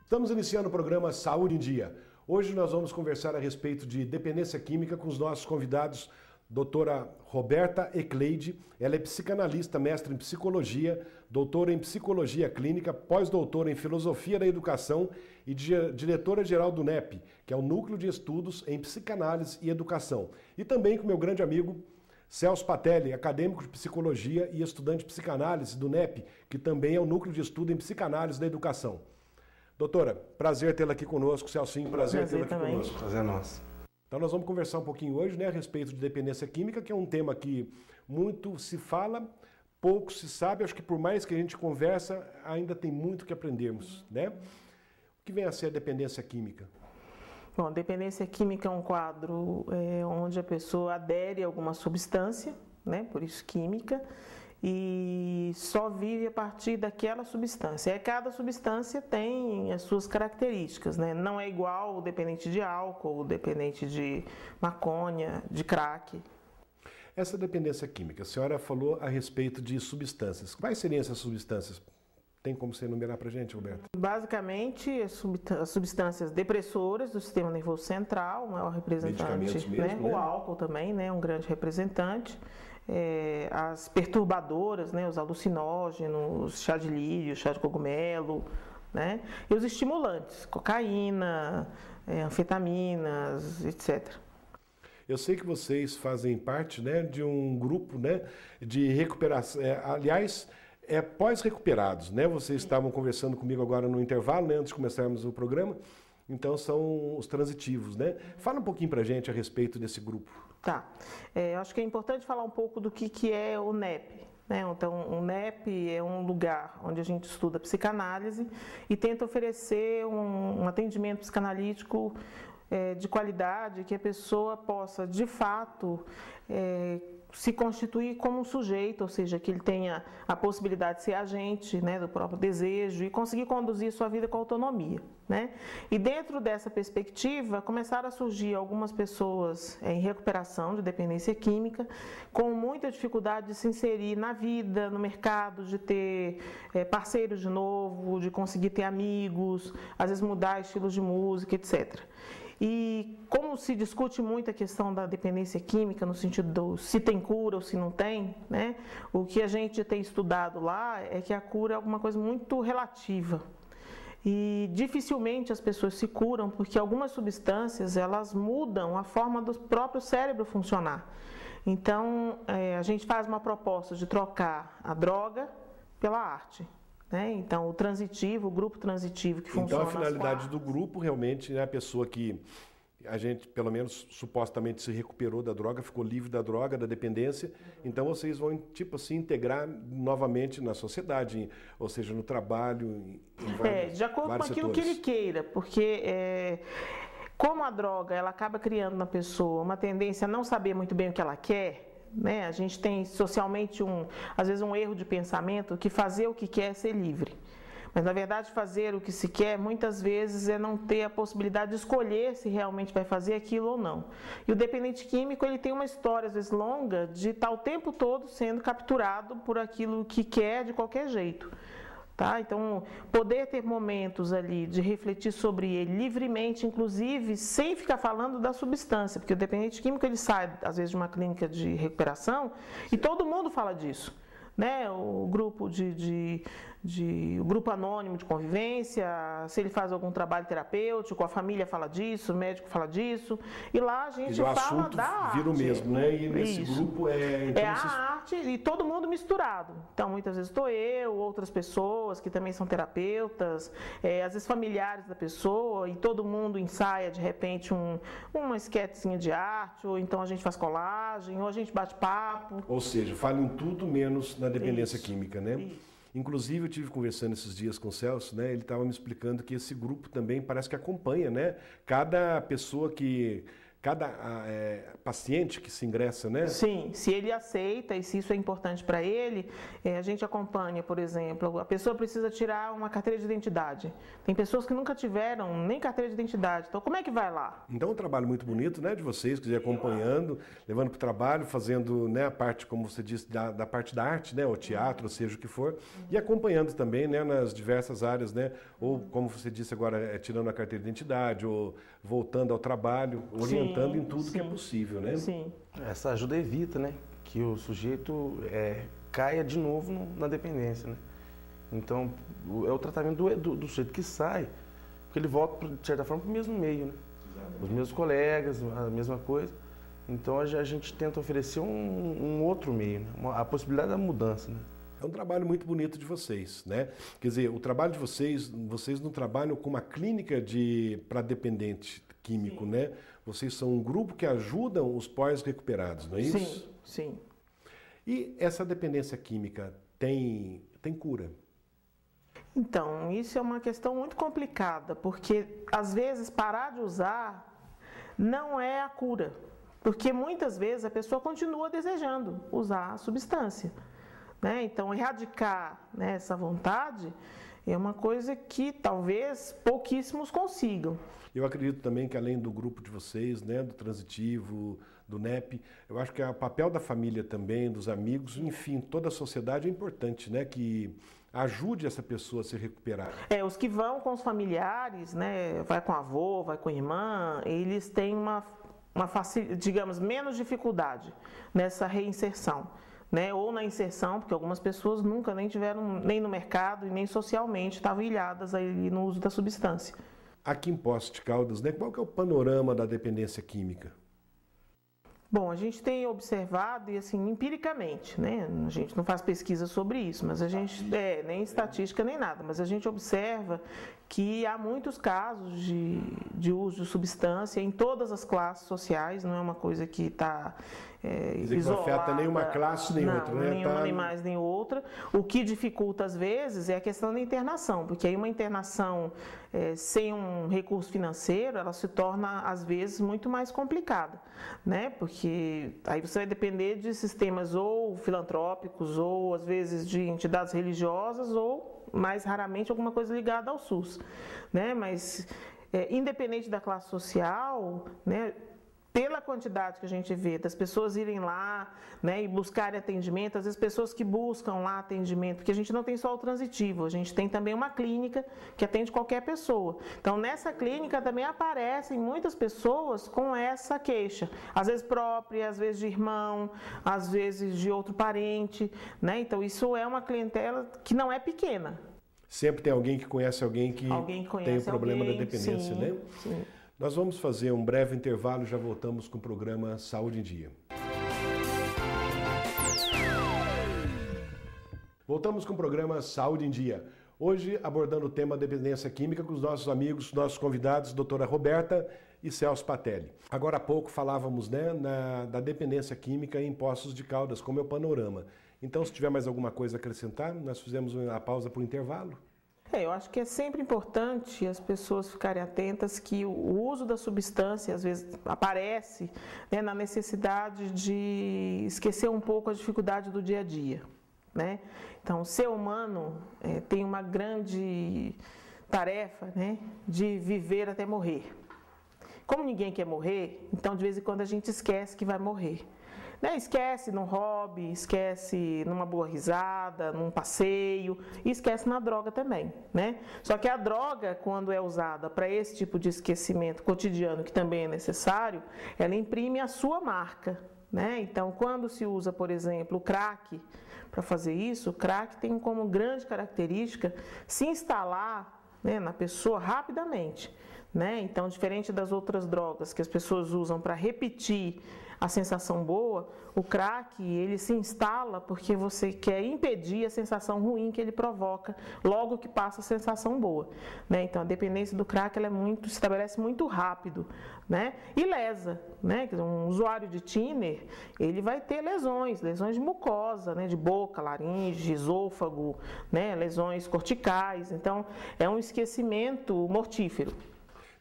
Estamos iniciando o programa Saúde em Dia. Hoje nós vamos conversar a respeito de dependência química com os nossos convidados, doutora Roberta Ecleide. Ela é psicanalista, mestre em psicologia, doutora em psicologia clínica, pós-doutora em filosofia da educação e diretora-geral do NEP, que é o Núcleo de Estudos em Psicanálise e Educação. E também com meu grande amigo Celso Patelli, acadêmico de psicologia e estudante de psicanálise do NEP, que também é o Núcleo de Estudo em Psicanálise da Educação. Doutora, prazer tê-la aqui conosco. Celcinho, prazer tê-la aqui conosco. Prazer é nosso. Então nós vamos conversar um pouquinho hoje, né, a respeito de dependência química, que é um tema que muito se fala, pouco se sabe. Acho que por mais que a gente conversa, ainda tem muito que aprendermos, né? O que vem a ser a dependência química? Bom, dependência química é um quadro onde a pessoa adere a alguma substância, né, por isso química, e só vive a partir daquela substância. E cada substância tem as suas características, né? Não é igual o dependente de álcool, o dependente de maconha, de crack. Essa dependência química, a senhora falou a respeito de substâncias. Quais seriam essas substâncias? Tem como você enumerar para a gente, Roberto? Basicamente, as substâncias depressoras do sistema nervoso central, o maior representante, mesmo, né? O álcool também, né? Um grande representante. As perturbadoras, né? Os alucinógenos, chá de lírio, chá de cogumelo, né? E os estimulantes, cocaína, anfetaminas, etc. Eu sei que vocês fazem parte, né, de um grupo, né, de recuperação, pós-recuperados, né? Vocês estavam conversando comigo agora no intervalo, né, antes de começarmos o programa. Então são os transitivos, né? Fala um pouquinho pra gente a respeito desse grupo. Tá. Eu acho que é importante falar um pouco do que é o NEP. Né? Então, o NEP é um lugar onde a gente estuda psicanálise e tenta oferecer um atendimento psicanalítico de qualidade, que a pessoa possa, de fato, se constituir como um sujeito, ou seja, que ele tenha a possibilidade de ser agente, né, do próprio desejo e conseguir conduzir sua vida com autonomia, né? E dentro dessa perspectiva, começaram a surgir algumas pessoas em recuperação de dependência química, com muita dificuldade de se inserir na vida, no mercado, de ter parceiros de novo, de conseguir ter amigos, às vezes mudar estilos de música, etc. E como se discute muito a questão da dependência química, no sentido do se tem cura ou se não tem, né? O que a gente tem estudado lá é que a cura é alguma coisa muito relativa. E dificilmente as pessoas se curam, porque algumas substâncias elas mudam a forma do próprio cérebro funcionar. Então, a gente faz uma proposta de trocar a droga pela arte. Né? Então, o transitivo, o grupo transitivo que funciona. Então, a finalidade do grupo realmente é a pessoa que a gente, pelo menos, supostamente se recuperou da droga, ficou livre da droga, da dependência. Então, vocês vão, tipo assim, integrar novamente na sociedade, ou seja, no trabalho, em vários de acordo com aquilo setores. Que ele queira, porque como a droga ela acaba criando na pessoa uma tendência a não saber muito bem o que ela quer. Né? A gente tem socialmente às vezes um erro de pensamento que fazer o que quer é ser livre. Mas na verdade fazer o que se quer muitas vezes é não ter a possibilidade de escolher se realmente vai fazer aquilo ou não. E o dependente químico ele tem uma história às vezes longa de estar o tempo todo sendo capturado por aquilo que quer de qualquer jeito. Tá? Então, poder ter momentos ali de refletir sobre ele livremente, inclusive sem ficar falando da substância, porque o dependente químico ele sai às vezes de uma clínica de recuperação e todo mundo fala disso. Né? O grupo o grupo anônimo de convivência, se ele faz algum trabalho terapêutico, a família fala disso, o médico fala disso, e lá a gente fala da arte. Vira o mesmo, né? E nesse grupo então a arte e todo mundo misturado. Então, muitas vezes estou eu, outras pessoas que também são terapeutas, às vezes familiares da pessoa, e todo mundo ensaia de repente uma esquetezinha de arte, ou então a gente faz colagem, ou a gente bate papo. Ou seja, fala em tudo menos na dependência química, né? Isso. Inclusive, eu tive conversando esses dias com o Celso, né? Ele estava me explicando que esse grupo também parece que acompanha, né? Cada pessoa cada paciente que se ingressa, né? Sim, se ele aceita e se isso é importante para ele, a gente acompanha, por exemplo, a pessoa precisa tirar uma carteira de identidade. Tem pessoas que nunca tiveram nem carteira de identidade, então como é que vai lá? Então é um trabalho muito bonito, né, de vocês, que acompanhando, levando para o trabalho, fazendo, né, a parte, como você disse, da parte da arte, né, o teatro, ou seja o que for, e acompanhando também, né, nas diversas áreas, né, ou como você disse agora, tirando a carteira de identidade, ou voltando ao trabalho, orientando em tudo que é possível, né? Sim. Essa ajuda evita, né, que o sujeito caia de novo na dependência, né? Então, é o tratamento do sujeito que sai, porque ele volta, de certa forma, para o mesmo meio, né? Os mesmos colegas, a mesma coisa. Então, a gente tenta oferecer um outro meio, né? A possibilidade da mudança, né? É um trabalho muito bonito de vocês, né? Quer dizer, o trabalho de vocês não trabalham com uma clínica para dependente químico, Sim. né? Vocês são um grupo que ajudam os pós-recuperados, não é isso? Sim, sim. E essa dependência química tem cura? Então, isso é uma questão muito complicada, porque às vezes parar de usar não é a cura, porque muitas vezes a pessoa continua desejando usar a substância, né? Então, erradicar, né, essa vontade é uma coisa que talvez pouquíssimos consigam. Eu acredito também que além do grupo de vocês, né, do Transitivo, do NEP, eu acho que o papel da família também, dos amigos, enfim, toda a sociedade é importante, né, que ajude essa pessoa a se recuperar. Os que vão com os familiares, né, vai com avô, vai com irmã, eles têm digamos, menos dificuldade nessa reinserção, né, ou na inserção, porque algumas pessoas nunca nem tiveram, nem no mercado e nem socialmente, estavam ilhadas aí no uso da substância. Aqui em Poços de Caldas, né, qual que é o panorama da dependência química? Bom, a gente tem observado, e assim, empiricamente, né? A gente não faz pesquisa sobre isso, mas a gente, nem estatística nem nada, mas a gente observa que há muitos casos de uso de substância em todas as classes sociais, não é uma coisa que está isolada. Não afeta nenhuma classe nem outra, né? Nenhuma, nem mais nem outra. O que dificulta às vezes é a questão da internação, porque aí uma internação sem um recurso financeiro, ela se torna às vezes muito mais complicada, né? Porque aí você vai depender de sistemas ou filantrópicos ou às vezes de entidades religiosas ou mais raramente alguma coisa ligada ao SUS, né? Mas independente da classe social, né? Pela quantidade que a gente vê das pessoas irem lá, né, e buscarem atendimento, às vezes pessoas que buscam lá atendimento, porque a gente não tem só o transitivo, a gente tem também uma clínica que atende qualquer pessoa. Então, nessa clínica também aparecem muitas pessoas com essa queixa, às vezes própria, às vezes de irmão, às vezes de outro parente, né? Então, isso é uma clientela que não é pequena. Sempre tem alguém que conhece alguém que tem o problema da dependência, sim, né? Sim. Nós vamos fazer um breve intervalo e já voltamos com o programa Saúde em Dia. Voltamos com o programa Saúde em Dia. Hoje abordando o tema dependência química com os nossos amigos, nossos convidados, doutora Roberta e Celso Patelli. Agora há pouco falávamos, né, da dependência química em Poços de Caldas, como é o panorama. Então, se tiver mais alguma coisa a acrescentar, nós fizemos a pausa para o intervalo. Eu acho que é sempre importante as pessoas ficarem atentas que o uso da substância, às vezes, aparece, né, na necessidade de esquecer um pouco a dificuldade do dia a dia, né? Então, o ser humano tem uma grande tarefa, né, de viver até morrer. Como ninguém quer morrer, então, de vez em quando, a gente esquece que vai morrer. Esquece num hobby, esquece numa boa risada, num passeio, e esquece na droga também, né? Só que a droga, quando é usada para esse tipo de esquecimento cotidiano, que também é necessário, ela imprime a sua marca, né? Então, quando se usa, por exemplo, o crack para fazer isso, o crack tem como grande característica se instalar, né, na pessoa rapidamente, né? Então, diferente das outras drogas que as pessoas usam para repetir a sensação boa, o crack, ele se instala porque você quer impedir a sensação ruim que ele provoca logo que passa a sensação boa, né? Então, a dependência do crack, ela se estabelece muito rápido, né? E lesa, né? Um usuário de thinner, ele vai ter lesões de mucosa, né? De boca, laringe, esôfago, né? Lesões corticais. Então, é um esquecimento mortífero.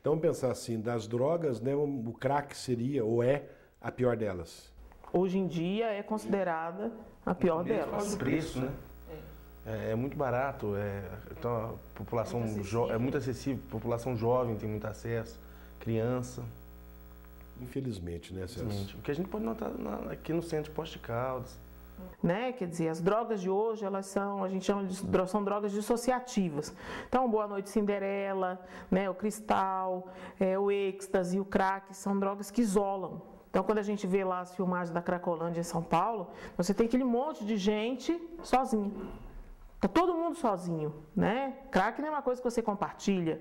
Então, vamos pensar assim, das drogas, né, o crack seria ou é a pior delas? Hoje em dia é considerada a pior delas. O preço, né? É muito barato, então a população é muito acessível, população jovem tem muito acesso, criança. Infelizmente, né, Celso? O que a gente pode notar aqui no centro de Poços de Caldas. Né? Quer dizer, as drogas de hoje, elas são, a gente chama de são drogas dissociativas. Então, Boa Noite Cinderela, né, o cristal, o êxtase, o crack, são drogas que isolam. Então, quando a gente vê lá as filmagens da Cracolândia em São Paulo, você tem aquele monte de gente sozinha. Tá todo mundo sozinho, né? Crack não é uma coisa que você compartilha,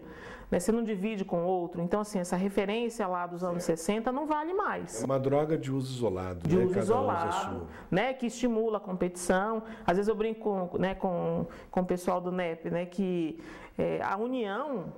né? Você não divide com outro. Então, assim, essa referência lá dos anos 60 não vale mais. É uma droga de uso isolado, de né? uso isolado, né? Que estimula a competição. Às vezes eu brinco com o pessoal do NEP, né? Que a união,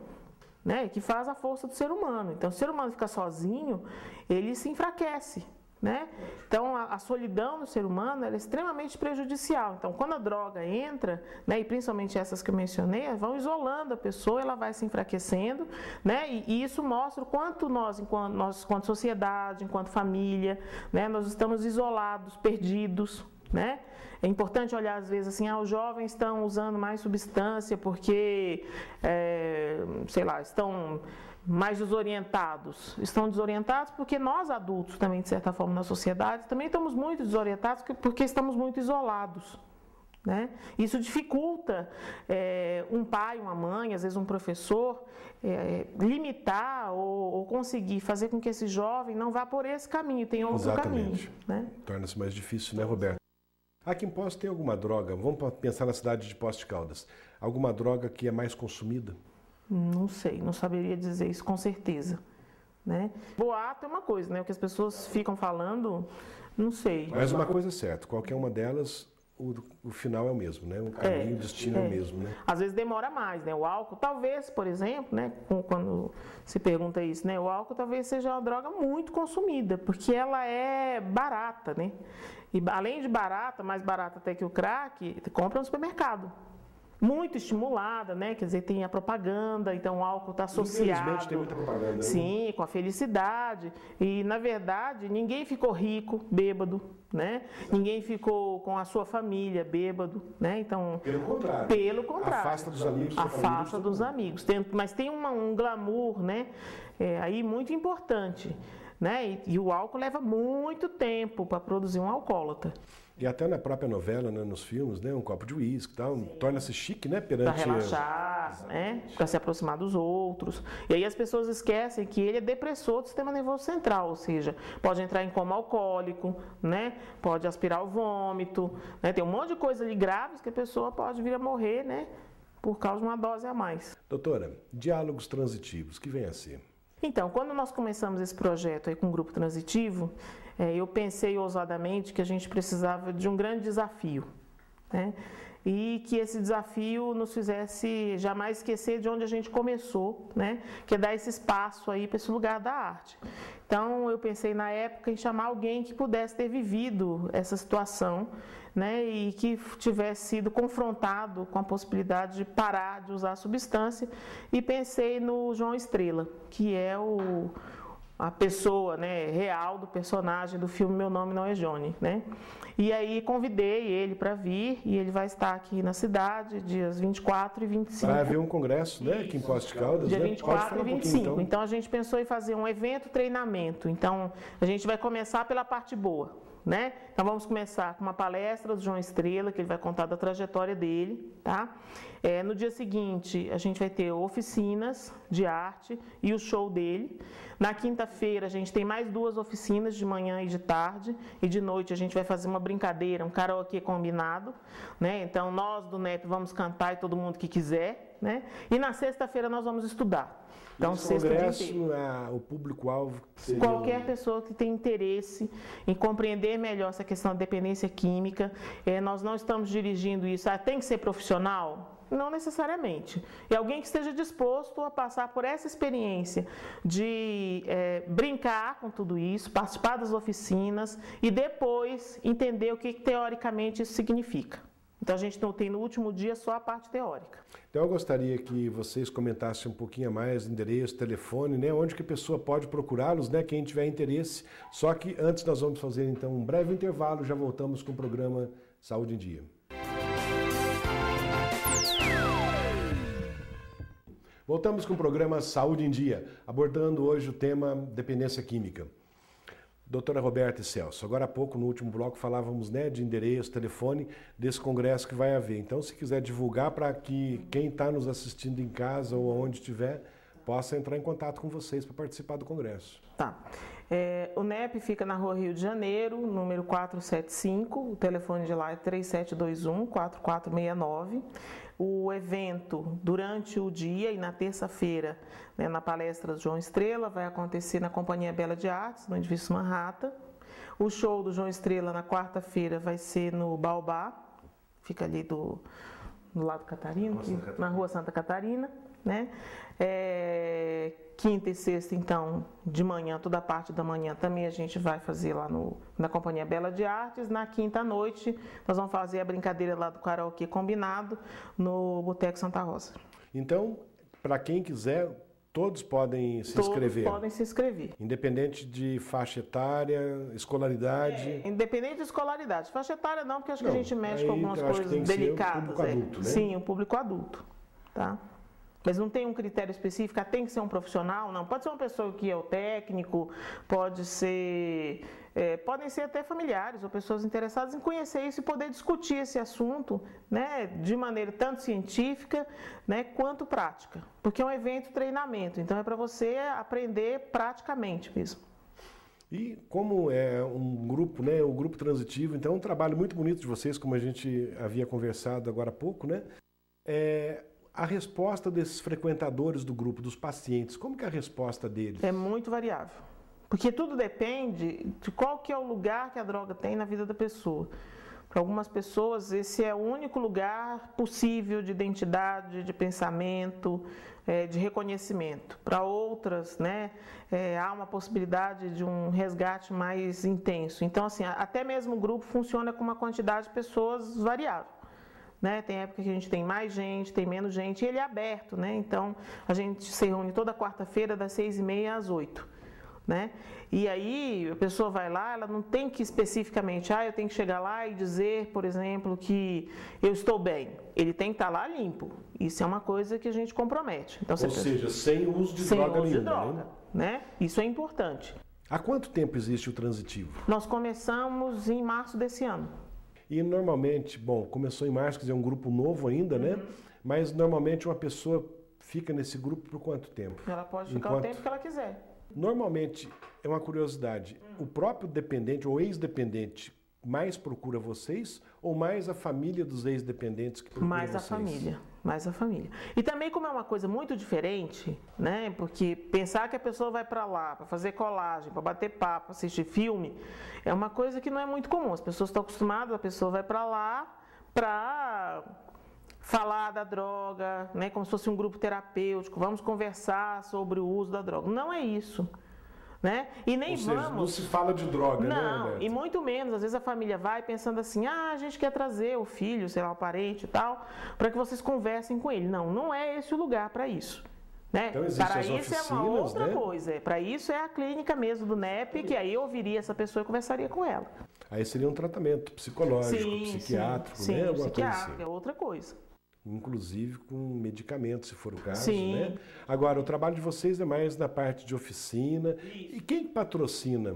né? Que faz a força do ser humano. Então, se o ser humano fica sozinho, ele se enfraquece. Né? Então, a solidão no ser humano ela é extremamente prejudicial. Então, quando a droga entra, né, e principalmente essas que eu mencionei, vão isolando a pessoa, ela vai se enfraquecendo, né? E isso mostra o quanto nós, enquanto sociedade, enquanto família, né, nós estamos isolados, perdidos. Né? É importante olhar às vezes assim, os jovens estão usando mais substância porque, sei lá, estão mais desorientados. Estão desorientados porque nós adultos também, de certa forma, na sociedade, também estamos muito desorientados porque estamos muito isolados. Né? Isso dificulta um pai, uma mãe, às vezes um professor, limitar ou conseguir fazer com que esse jovem não vá por esse caminho, tenha outro caminho. Né? Torna-se mais difícil, né, Roberto? Aqui em Poços tem alguma droga, vamos pensar na cidade de Poços de Caldas, alguma droga que é mais consumida? Não sei, não saberia dizer isso com certeza. Né? Boato é uma coisa, né? O que as pessoas ficam falando, não sei. Mas uma coisa é certa, qualquer uma delas, o final é o mesmo, né? O caminho, o destino é o mesmo, né? Às vezes demora mais, né? O álcool, talvez, por exemplo, né? Quando se pergunta isso, né? O álcool talvez seja uma droga muito consumida, porque ela é barata, né? E além de barata, mais barata até que o crack, compra no supermercado. Muito estimulada, né? Quer dizer, tem a propaganda, então o álcool está associado. Infelizmente tem muita propaganda. Sim, com a felicidade. E, na verdade, ninguém ficou rico, bêbado, né? Ninguém ficou com a sua família bêbado, né? Então, pelo contrário. Afasta dos amigos. Afasta dos amigos. Mas tem um glamour, né? Aí muito importante. Né? E o álcool leva muito tempo para produzir um alcoólatra. E até na própria novela, né, nos filmes, né, um copo de uísque, torna-se chique, né, perante... Para relaxar, né, para se aproximar dos outros. E aí as pessoas esquecem que ele é depressor do sistema nervoso central, ou seja, pode entrar em coma alcoólico, né, pode aspirar o vômito, né, tem um monte de coisa ali graves que a pessoa pode vir a morrer, né, por causa de uma dose a mais. Doutora, diálogos transitivos, que vem a ser? Então, quando nós começamos esse projeto aí com o Grupo Transitivo, eu pensei ousadamente que a gente precisava de um grande desafio, né? E que esse desafio nos fizesse jamais esquecer de onde a gente começou, né? Que é dar esse espaço aí para esse lugar da arte. Então, eu pensei na época em chamar alguém que pudesse ter vivido essa situação, né, e que tivesse sido confrontado com a possibilidade de parar de usar a substância, e pensei no João Estrela, que é a pessoa, né, real do personagem do filme Meu Nome Não é Johnny, né? E aí convidei ele para vir, e ele vai estar aqui na cidade dias 24 e 25. Vai haver um congresso, né, aqui em Poços de Caldas, dia né? 24 e 25. Então a gente pensou em fazer um evento treinamento. Então a gente vai começar pela parte boa. Né? Então vamos começar com uma palestra do João Estrela, que ele vai contar da trajetória dele, tá? No dia seguinte a gente vai ter oficinas de arte e o show dele. Na quinta-feira a gente tem mais 2 oficinas, de manhã e de tarde, e de noite a gente vai fazer uma brincadeira, um karaokê combinado, né? Então nós do NEP vamos cantar e todo mundo que quiser, né? E na sexta-feira nós vamos estudar. Então, congresso, o público-alvo... Qualquer pessoa que tem interesse em compreender melhor essa questão da dependência química, nós não estamos dirigindo isso, tem que ser profissional? Não necessariamente. É alguém que esteja disposto a passar por essa experiência de brincar com tudo isso, participar das oficinas e depois entender o que teoricamente isso significa. Então a gente não tem no último dia só a parte teórica. Então eu gostaria que vocês comentassem um pouquinho mais, endereço, telefone, né? Onde que a pessoa pode procurá-los, né? Quem tiver interesse. Só que antes nós vamos fazer então um breve intervalo, já voltamos com o programa Saúde em Dia. Voltamos com o programa Saúde em Dia, abordando hoje o tema dependência química. Doutora Roberta e Celso, agora há pouco, no último bloco, falávamos, né, de endereço, telefone, desse congresso que vai haver. Então, se quiser divulgar para que quem está nos assistindo em casa ou onde estiver, possa entrar em contato com vocês para participar do congresso. Tá. O NEP fica na Rua Rio de Janeiro, número 475, o telefone de lá é 3721-4469. O evento, durante o dia e na terça-feira, né, na palestra do João Estrela, vai acontecer na Companhia Bela de Artes, no edifício Manhattan. O show do João Estrela, na quarta-feira, vai ser no Baobá, fica ali do lado Catarina, na Rua Santa Catarina, né? Quinta e sexta, então, de manhã, toda a parte da manhã também a gente vai fazer lá na Companhia Bela de Artes. Na quinta noite, nós vamos fazer a brincadeira lá do karaokê combinado no Boteco Santa Rosa. Então, para quem quiser, todos podem se inscrever? Todos podem se inscrever. Independente de faixa etária, escolaridade? Independente de escolaridade. Faixa etária não, porque acho que a gente mexe com algumas coisas O delicadas. público adulto, né? Sim, o público adulto. Tá? Mas não tem um critério específico, tem que ser um profissional, não. Pode ser uma pessoa que é o técnico, podem ser até familiares ou pessoas interessadas em conhecer isso e poder discutir esse assunto, né, de maneira tanto científica, né, quanto prática. Porque é um evento treinamento, então é para você aprender praticamente mesmo. E como é um grupo, né, o grupo transitivo, então é um trabalho muito bonito de vocês, como a gente havia conversado agora há pouco, né? A resposta desses frequentadores do grupo, dos pacientes, como que é a resposta deles? É muito variável, porque tudo depende de qual que é o lugar que a droga tem na vida da pessoa. Para algumas pessoas, esse é o único lugar possível de identidade, de pensamento, de reconhecimento. Para outras, né, há uma possibilidade de um resgate mais intenso. Então, assim, até mesmo o grupo funciona com uma quantidade de pessoas variável. Né? Tem época que a gente tem mais gente, tem menos gente, e ele é aberto, né? Então a gente se reúne toda quarta-feira das 6h30 às 8h, né? E aí a pessoa vai lá, ela não tem que especificamente, eu tenho que chegar lá e dizer, por exemplo, que eu estou bem. Ele tem que estar lá limpo. Isso é uma coisa que a gente compromete. Então, ou seja, sem uso de droga nenhuma, né? Isso é importante. Há quanto tempo existe o transitivo? Nós começamos em março desse ano. E normalmente, começou em março, quer dizer, é um grupo novo ainda, né? Mas normalmente uma pessoa fica nesse grupo por quanto tempo? Ela pode ficar o tempo que ela quiser. Normalmente, é uma curiosidade, o próprio dependente ou ex-dependente mais procura vocês ou mais a família dos ex-dependentes que procura vocês? Mais a família. E também como é uma coisa muito diferente, né? Porque pensar que a pessoa vai para lá para fazer colagem, para bater papo, assistir filme, é uma coisa que não é muito comum. As pessoas estão acostumadas, a pessoa vai para lá para falar da droga, né? Como se fosse um grupo terapêutico, vamos conversar sobre o uso da droga. Não é isso. Né? E nem ou seja, não se fala de droga, não, né, Roberto? E muito menos, às vezes a família vai pensando assim, a gente quer trazer o filho, sei lá, o parente e tal, para que vocês conversem com ele. Não, não é esse o lugar para isso. Né? Então, para as isso é uma outra coisa, para isso é a clínica mesmo do NEP, que aí eu ouviria essa pessoa e conversaria com ela. Aí seria um tratamento psicológico, psiquiátrico, sim, né? Psiquiátrico, assim. É outra coisa. Inclusive com medicamentos, se for o caso, sim. Né? Agora, o trabalho de vocês é mais na parte de oficina. E quem patrocina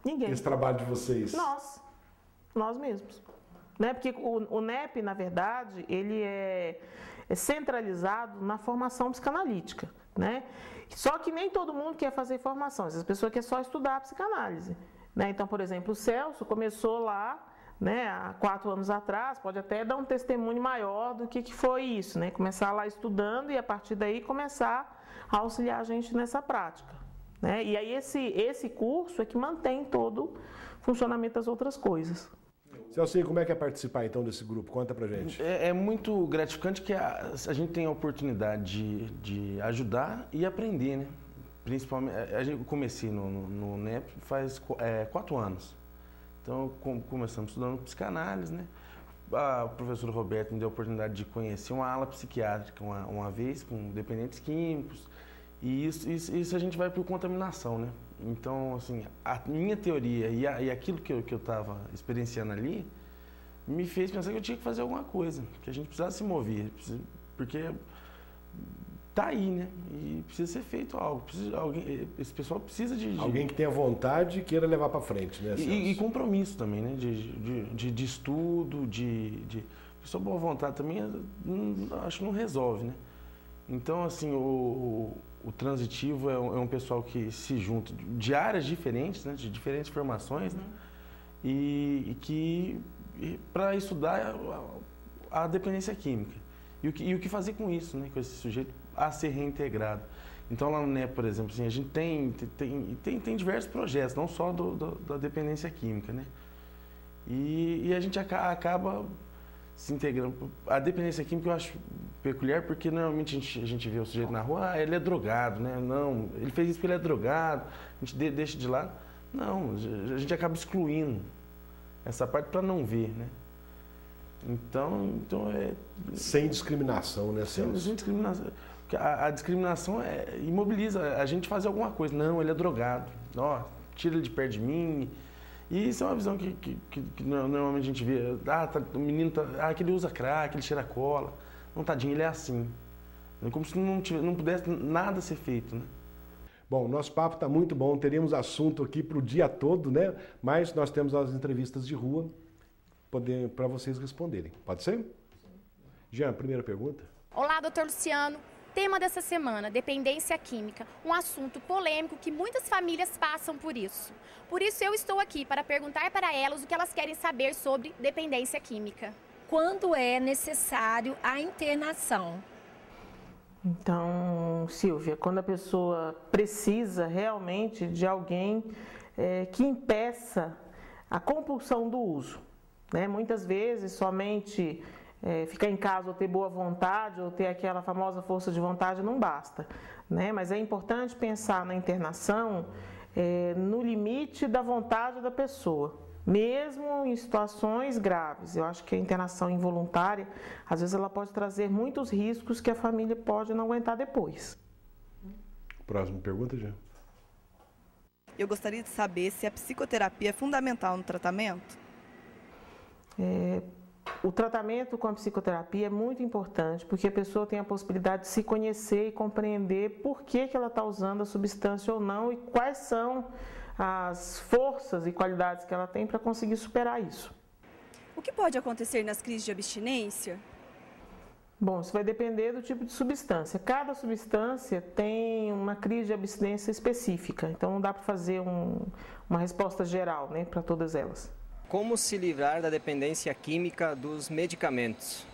Ninguém. Esse trabalho de vocês? Nós mesmos. Né? Porque o NEP, na verdade, ele é centralizado na formação psicanalítica. Né? Só que nem todo mundo quer fazer formação, as pessoas querem só estudar a psicanálise. Né? Então, por exemplo, o Celso começou lá, né, há 4 anos atrás, pode até dar um testemunho maior do que foi isso, né? Começar lá estudando e a partir daí começar a auxiliar a gente nessa prática. Né? E aí esse curso é que mantém todo o funcionamento das outras coisas. Celso, como é que é participar então desse grupo? Conta pra gente. É muito gratificante que a gente tem a oportunidade de ajudar e aprender, né? Principalmente, eu comecei no NEP faz 4 anos. Então, começamos estudando psicanálise, né? a professora Roberta me deu a oportunidade de conhecer uma ala psiquiátrica uma vez, com dependentes químicos, e isso a gente vai por contaminação, né? Então, assim, a minha teoria e aquilo que eu estava experienciando ali me fez pensar que eu tinha que fazer alguma coisa, que a gente precisava se mover, porque tá aí, né? E precisa ser feito algo. Esse pessoal precisa de... Alguém que tenha vontade e queira levar para frente, né? E compromisso também, né? De estudo, pessoa boa vontade também, acho que não resolve, né? Então, assim, o transitivo é um pessoal que se junta de áreas diferentes, né? De diferentes formações, né? E que para estudar a dependência química. E o que fazer com isso, né? Com esse sujeito a ser reintegrado. Então, lá no NEP, por exemplo, assim, a gente tem diversos projetos, não só da dependência química, né? E a gente acaba se integrando. A dependência química eu acho peculiar porque normalmente a gente vê o sujeito na rua, ele é drogado, né? Não, ele fez isso porque ele é drogado, a gente deixa de lado. Não, a gente acaba excluindo essa parte para não ver, né? Então é... Sem discriminação, né, Celso? Sem discriminação. A discriminação imobiliza a gente fazer alguma coisa. Não, ele é drogado. Ó, tira ele de perto de mim. E isso é uma visão que normalmente a gente vê. O menino que ele usa crack, ele cheira cola. Não, tadinho, ele é assim. É como se não pudesse nada ser feito, né? Bom, nosso papo está muito bom. Teríamos assunto aqui para o dia todo, né? Mas nós temos as entrevistas de rua para vocês responderem. Pode ser? Jean, primeira pergunta. Olá, doutor Luciano. Tema dessa semana, dependência química, um assunto polêmico que muitas famílias passam por isso. Por isso eu estou aqui para perguntar para elas o que elas querem saber sobre dependência química. Quando é necessário a internação? Então, Silvia, quando a pessoa precisa realmente de alguém que impeça a compulsão do uso, né? Muitas vezes somente... ficar em casa ou ter boa vontade ou ter aquela famosa força de vontade não basta, né? Mas é importante pensar na internação no limite da vontade da pessoa, mesmo em situações graves. Eu acho que a internação involuntária, às vezes ela pode trazer muitos riscos que a família pode não aguentar depois. Próxima pergunta, Jean. Eu gostaria de saber se a psicoterapia é fundamental no tratamento. O tratamento com a psicoterapia é muito importante porque a pessoa tem a possibilidade de se conhecer e compreender por que ela está usando a substância ou não e quais são as forças e qualidades que ela tem para conseguir superar isso. O que pode acontecer nas crises de abstinência? Bom, isso vai depender do tipo de substância. Cada substância tem uma crise de abstinência específica, então não dá para fazer uma resposta geral, né, para todas elas. Como se livrar da dependência química dos medicamentos?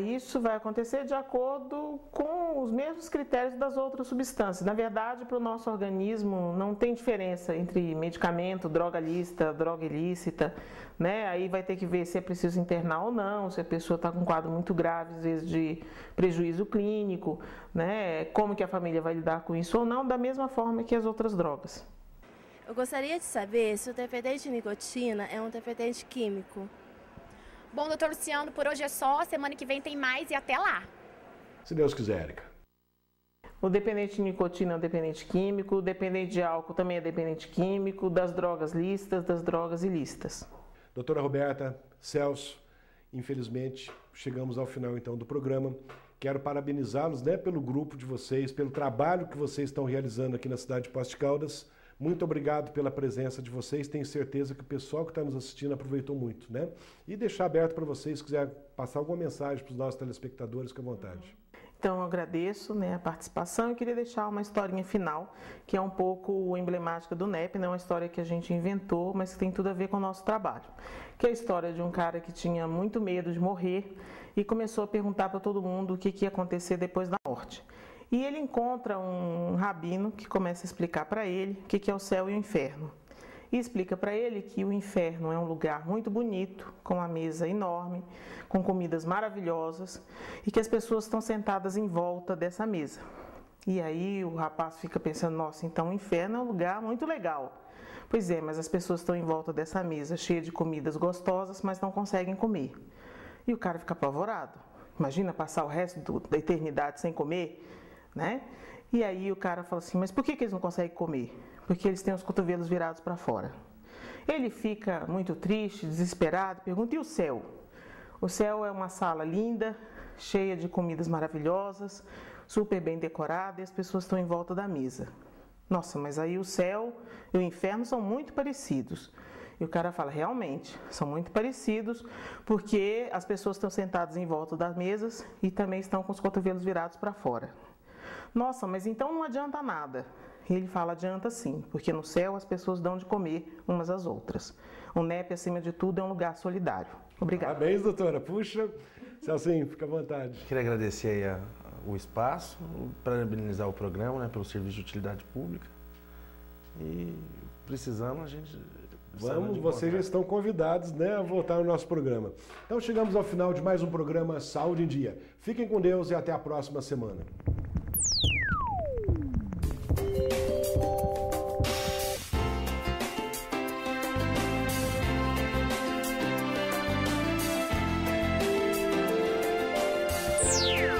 Isso vai acontecer de acordo com os mesmos critérios das outras substâncias. Na verdade, para o nosso organismo não tem diferença entre medicamento, droga lícita, droga ilícita, né? Aí vai ter que ver se é preciso internar ou não, se a pessoa está com um quadro muito grave, às vezes de prejuízo clínico, né? Como que a família vai lidar com isso ou não, da mesma forma que as outras drogas. Eu gostaria de saber se o dependente de nicotina é um dependente químico. Bom, doutor Luciano, por hoje é só. Semana que vem tem mais e até lá. Se Deus quiser, Érica. O dependente de nicotina é um dependente químico, o dependente de álcool também é dependente químico, das drogas lícitas, das drogas ilícitas. Doutora Roberta, Celso, infelizmente chegamos ao final então do programa. Quero parabenizá-los, né, pelo grupo de vocês, pelo trabalho que vocês estão realizando aqui na cidade de Poços de Caldas. Muito obrigado pela presença de vocês. Tenho certeza que o pessoal que está nos assistindo aproveitou muito, né? E deixar aberto para vocês, se quiser passar alguma mensagem para os nossos telespectadores, fique à vontade. Então, eu agradeço, né, a participação e queria deixar uma historinha final, que é um pouco emblemática do NEP, não é uma história que a gente inventou, mas que tem tudo a ver com o nosso trabalho. Que é a história de um cara que tinha muito medo de morrer e começou a perguntar para todo mundo o que ia acontecer depois da morte. E ele encontra um rabino que começa a explicar para ele o que é o céu e o inferno. E explica para ele que o inferno é um lugar muito bonito, com uma mesa enorme, com comidas maravilhosas, e que as pessoas estão sentadas em volta dessa mesa. E aí o rapaz fica pensando, nossa, então o inferno é um lugar muito legal, Pois é, mas as pessoas estão em volta dessa mesa cheia de comidas gostosas, mas não conseguem comer. E o cara fica apavorado. Imagina passar o resto da eternidade sem comer, né? E aí o cara fala assim, mas por que eles não conseguem comer? Porque eles têm os cotovelos virados para fora. Ele fica muito triste, desesperado, pergunta, e o céu? O céu é uma sala linda, cheia de comidas maravilhosas, super bem decorada, e as pessoas estão em volta da mesa. Nossa, mas aí o céu e o inferno são muito parecidos. E o cara fala, realmente, são muito parecidos, porque as pessoas estão sentadas em volta das mesas e também estão com os cotovelos virados para fora. Nossa, mas então não adianta nada. E ele fala, adianta sim, porque no céu as pessoas dão de comer umas às outras. O NEP, acima de tudo, é um lugar solidário. Obrigada. Parabéns, doutora. Puxa, Celcinho, fica à vontade. Queria agradecer aí o espaço, parabenizar o programa, né, pelo serviço de utilidade pública. E precisando, a gente... Vocês já estão convidados, né, a voltar no nosso programa. Então chegamos ao final de mais um programa Saúde em Dia. Fiquem com Deus e até a próxima semana. Yeah.